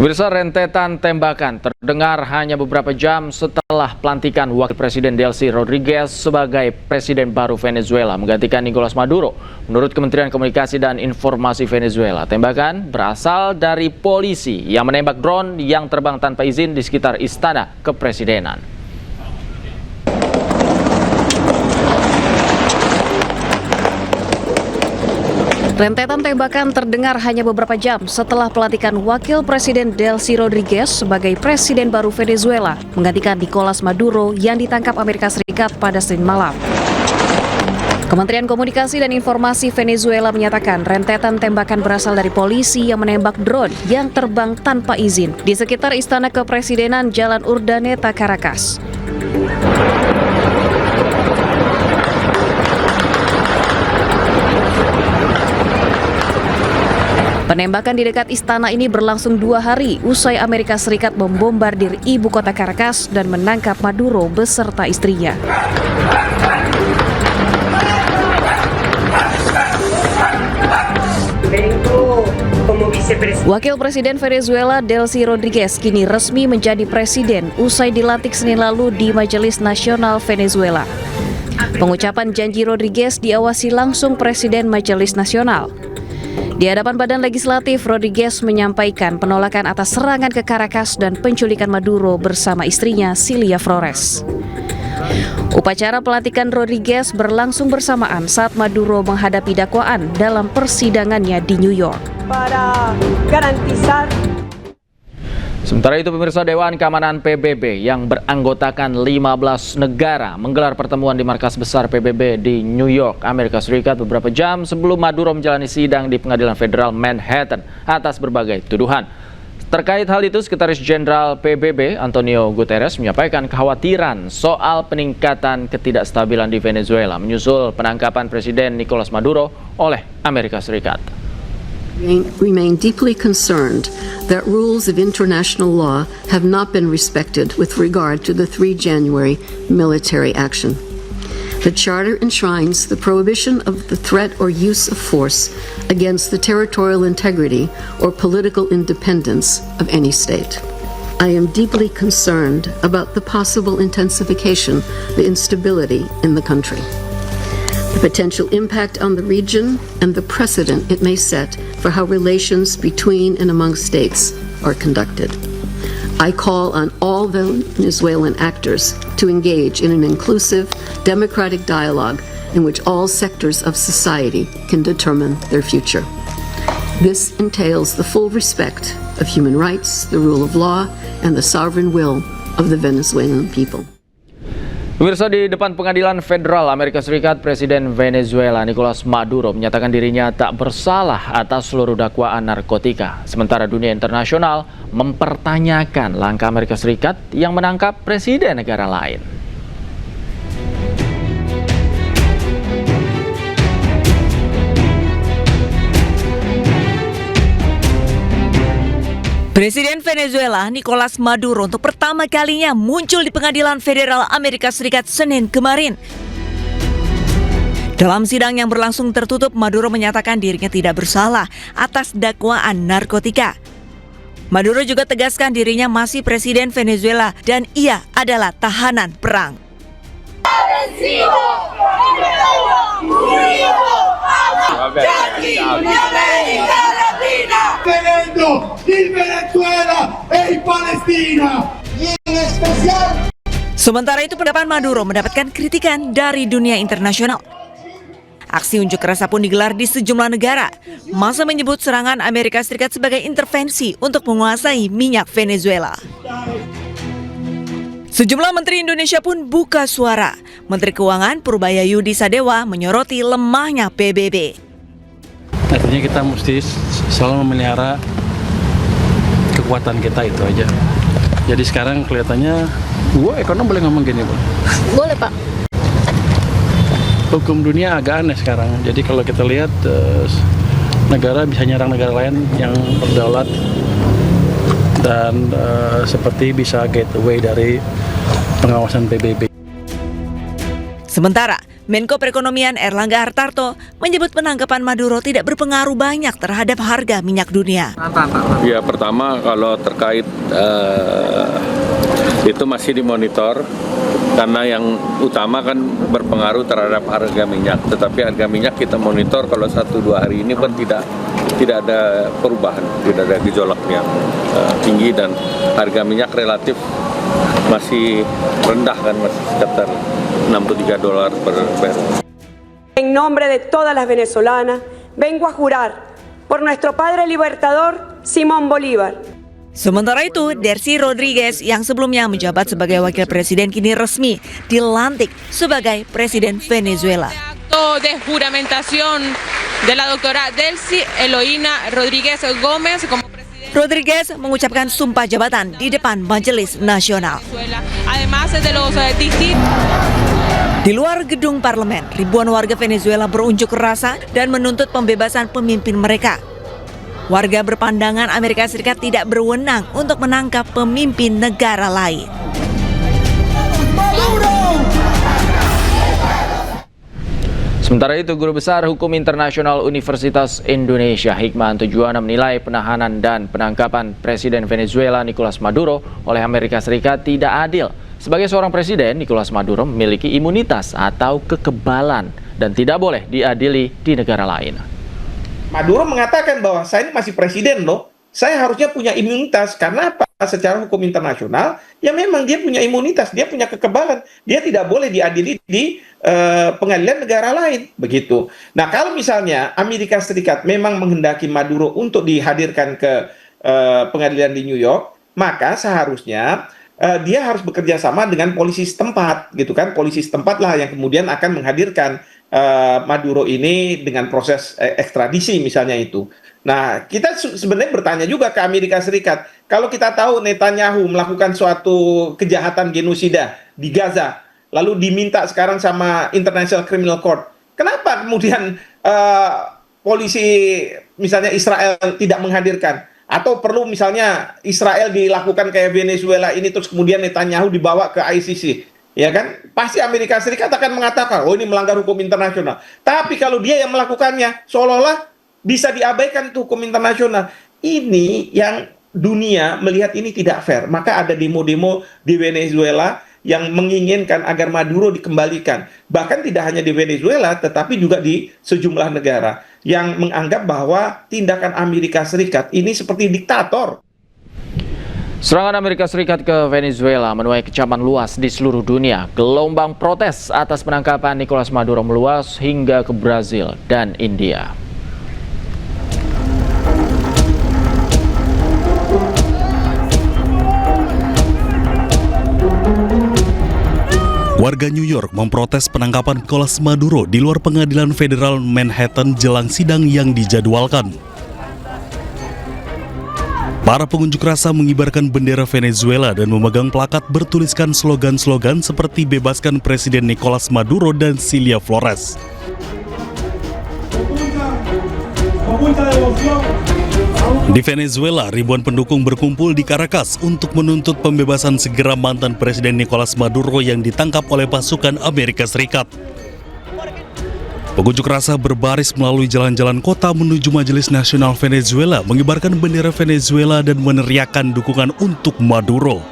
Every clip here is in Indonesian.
Pemirsa, rentetan tembakan terdengar hanya beberapa jam setelah pelantikan Wakil Presiden Delcy Rodriguez sebagai Presiden baru Venezuela menggantikan Nicolas Maduro. Menurut Kementerian Komunikasi dan Informasi Venezuela, tembakan berasal dari polisi yang menembak drone yang terbang tanpa izin di sekitar Istana Kepresidenan. Rentetan tembakan terdengar hanya beberapa jam setelah pelantikan Wakil Presiden Delcy Rodriguez sebagai Presiden baru Venezuela menggantikan Nicolas Maduro yang ditangkap Amerika Serikat pada Senin malam. Kementerian Komunikasi dan Informasi Venezuela menyatakan rentetan tembakan berasal dari polisi yang menembak drone yang terbang tanpa izin di sekitar Istana Kepresidenan Jalan Urdaneta, Caracas. Penembakan di dekat istana ini berlangsung 2 hari usai Amerika Serikat membombardir ibu kota Caracas dan menangkap Maduro beserta istrinya. Wakil Presiden Venezuela Delcy Rodriguez kini resmi menjadi presiden usai dilantik Senin lalu di Majelis Nasional Venezuela. Pengucapan janji Rodriguez diawasi langsung Presiden Majelis Nasional. Di hadapan Badan Legislatif, Rodriguez menyampaikan penolakan atas serangan ke Caracas dan penculikan Maduro bersama istrinya Cilia Flores. Upacara pelantikan Rodriguez berlangsung bersamaan saat Maduro menghadapi dakwaan dalam persidangannya di New York. Sementara itu, pemirsa, Dewan Keamanan PBB yang beranggotakan 15 negara menggelar pertemuan di markas besar PBB di New York, Amerika Serikat beberapa jam sebelum Maduro menjalani sidang di Pengadilan Federal Manhattan atas berbagai tuduhan. Terkait hal itu, Sekretaris Jenderal PBB Antonio Guterres menyampaikan kekhawatiran soal peningkatan ketidakstabilan di Venezuela menyusul penangkapan Presiden Nicolas Maduro oleh Amerika Serikat. Remain deeply concerned that rules of international law have not been respected with regard to the 3 January military action. The Charter enshrines the prohibition of the threat or use of force against the territorial integrity or political independence of any state. I am deeply concerned about the possible intensification of instability in the country, the potential impact on the region, and the precedent it may set for how relations between and among states are conducted. I call on all Venezuelan actors to engage in an inclusive, democratic dialogue in which all sectors of society can determine their future. This entails the full respect of human rights, the rule of law, and the sovereign will of the Venezuelan people. Pemirsa, di depan Pengadilan Federal Amerika Serikat, Presiden Venezuela Nicolas Maduro menyatakan dirinya tak bersalah atas seluruh dakwaan narkotika. Sementara dunia internasional mempertanyakan langkah Amerika Serikat yang menangkap presiden negara lain. Presiden Venezuela Nicolas Maduro untuk pertama kalinya muncul di Pengadilan Federal Amerika Serikat Senin kemarin. Dalam sidang yang berlangsung tertutup, Maduro menyatakan dirinya tidak bersalah atas dakwaan narkotika. Maduro juga tegaskan dirinya masih presiden Venezuela dan ia adalah tahanan perang. Sementara itu, pendapat Maduro mendapatkan kritikan dari dunia internasional. Aksi unjuk rasa pun digelar di sejumlah negara. Massa menyebut serangan Amerika Serikat sebagai intervensi untuk menguasai minyak Venezuela. Sejumlah menteri Indonesia pun buka suara. Menteri Keuangan Purbaya Yudi Sadewa menyoroti lemahnya PBB. Artinya kita mesti selalu memelihara kekuatan kita, itu aja. Jadi sekarang kelihatannya, ekonom boleh ngomong gini, Bu? Boleh, Pak. Hukum dunia agak aneh sekarang. Jadi kalau kita lihat negara bisa nyerang negara lain yang berdaulat dan seperti bisa get away dari pengawasan PBB. Sementara Menko Perekonomian Erlangga Hartarto menyebut penangkapan Maduro tidak berpengaruh banyak terhadap harga minyak dunia. Ya, pertama kalau terkait itu masih dimonitor karena yang utama kan berpengaruh terhadap harga minyak. Tetapi harga minyak kita monitor kalau 1-2 hari ini pun tidak ada perubahan, tidak ada gejolak yang tinggi dan harga minyak relatif masih rendah kan, masih sekitar $63 per barrel. En nombre de todas las venezolanas, vengo a jurar por nuestro padre libertador Simón Bolívar. Sementara itu, Delcy Rodriguez yang sebelumnya menjabat sebagai wakil presiden kini resmi dilantik sebagai presiden Venezuela. Acto de juramentación de la doctora Delcy Eloína Rodríguez Gómez como presidente. Rodriguez mengucapkan sumpah jabatan di depan Majelis Nasional. Además de los distintos. Di luar gedung parlemen, ribuan warga Venezuela berunjuk rasa dan menuntut pembebasan pemimpin mereka. Warga berpandangan Amerika Serikat tidak berwenang untuk menangkap pemimpin negara lain. Sementara itu, Guru Besar Hukum Internasional Universitas Indonesia Hikmahanto Juwana menilai penahanan dan penangkapan Presiden Venezuela Nicolas Maduro oleh Amerika Serikat tidak adil. Sebagai seorang presiden, Nicolas Maduro memiliki imunitas atau kekebalan dan tidak boleh diadili di negara lain. Maduro mengatakan bahwa saya ini masih presiden loh, saya harusnya punya imunitas. Karena apa? Secara hukum internasional, ya memang dia punya imunitas, dia punya kekebalan. Dia tidak boleh diadili di pengadilan negara lain, begitu. Nah, kalau misalnya Amerika Serikat memang menghendaki Maduro untuk dihadirkan ke pengadilan di New York, maka seharusnya dia harus bekerja sama dengan polisi setempat, gitu kan? Polisi setempat lah yang kemudian akan menghadirkan Maduro ini dengan proses ekstradisi misalnya itu. Nah, kita sebenarnya bertanya juga ke Amerika Serikat, kalau kita tahu Netanyahu melakukan suatu kejahatan genosida di Gaza, lalu diminta sekarang sama International Criminal Court, kenapa kemudian polisi misalnya Israel tidak menghadirkan? Atau perlu misalnya Israel dilakukan kayak Venezuela ini terus kemudian Netanyahu dibawa ke ICC? Ya kan, pasti Amerika Serikat akan mengatakan, oh ini melanggar hukum internasional. Tapi kalau dia yang melakukannya, seolah-olah bisa diabaikan itu hukum internasional. Ini yang dunia melihat ini tidak fair. Maka ada demo-demo di Venezuela yang menginginkan agar Maduro dikembalikan. Bahkan tidak hanya di Venezuela, tetapi juga di sejumlah negara yang menganggap bahwa tindakan Amerika Serikat ini seperti diktator. Serangan Amerika Serikat ke Venezuela menuai kecaman luas di seluruh dunia. Gelombang protes atas penangkapan Nicolas Maduro meluas hingga ke Brazil dan India. Warga New York memprotes penangkapan Nicolas Maduro di luar pengadilan federal Manhattan jelang sidang yang dijadwalkan. Para pengunjuk rasa mengibarkan bendera Venezuela dan memegang plakat bertuliskan slogan-slogan seperti bebaskan Presiden Nicolas Maduro dan Cilia Flores. Di Venezuela, ribuan pendukung berkumpul di Caracas untuk menuntut pembebasan segera mantan Presiden Nicolas Maduro yang ditangkap oleh pasukan Amerika Serikat. Pengunjuk rasa berbaris melalui jalan-jalan kota menuju Majelis Nasional Venezuela, mengibarkan bendera Venezuela dan meneriakkan dukungan untuk Maduro.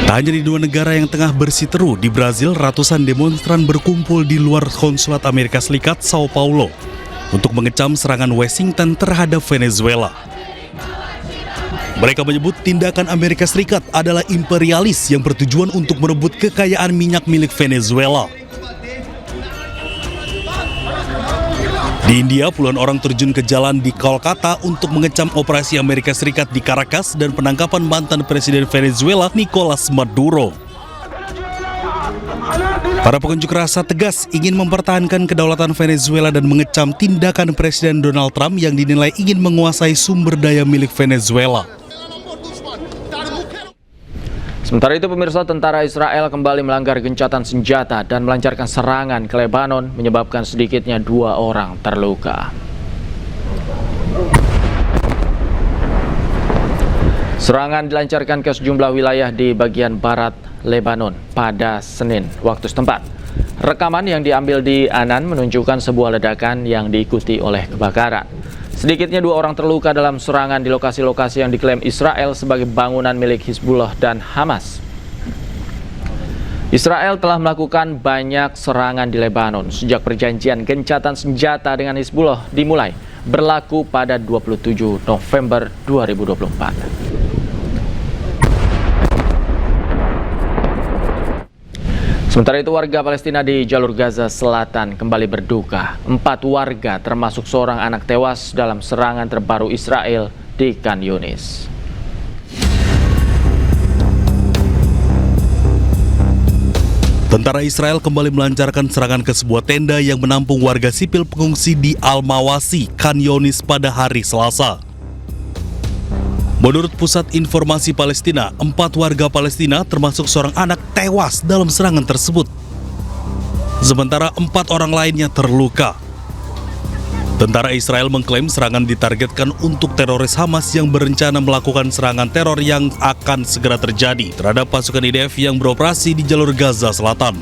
Tak hanya di dua negara yang tengah bersiteru, di Brazil ratusan demonstran berkumpul di luar konsulat Amerika Serikat Sao Paulo untuk mengecam serangan Washington terhadap Venezuela. Mereka menyebut tindakan Amerika Serikat adalah imperialis yang bertujuan untuk merebut kekayaan minyak milik Venezuela. Di India, puluhan orang terjun ke jalan di Kolkata untuk mengecam operasi Amerika Serikat di Caracas dan penangkapan mantan Presiden Venezuela Nicolas Maduro. Para pengunjuk rasa tegas ingin mempertahankan kedaulatan Venezuela dan mengecam tindakan Presiden Donald Trump yang dinilai ingin menguasai sumber daya milik Venezuela. Sementara itu, pemirsa, tentara Israel kembali melanggar gencatan senjata dan melancarkan serangan ke Lebanon, menyebabkan sedikitnya 2 orang terluka. Serangan dilancarkan ke sejumlah wilayah di bagian barat Lebanon pada Senin waktu setempat. Rekaman yang diambil di Anan menunjukkan sebuah ledakan yang diikuti oleh kebakaran. Sedikitnya 2 orang terluka dalam serangan di lokasi-lokasi yang diklaim Israel sebagai bangunan milik Hizbullah dan Hamas. Israel telah melakukan banyak serangan di Lebanon sejak perjanjian gencatan senjata dengan Hizbullah dimulai berlaku pada 27 November 2024. Sementara itu, warga Palestina di jalur Gaza Selatan kembali berduka. 4 warga termasuk seorang anak tewas dalam serangan terbaru Israel di Khan Yunis. Tentara Israel kembali melancarkan serangan ke sebuah tenda yang menampung warga sipil pengungsi di Al-Mawasi, Khan Yunis pada hari Selasa. Menurut Pusat Informasi Palestina, 4 warga Palestina termasuk seorang anak tewas dalam serangan tersebut. Sementara 4 orang lainnya terluka. Tentara Israel mengklaim serangan ditargetkan untuk teroris Hamas yang berencana melakukan serangan teror yang akan segera terjadi terhadap pasukan IDF yang beroperasi di jalur Gaza Selatan.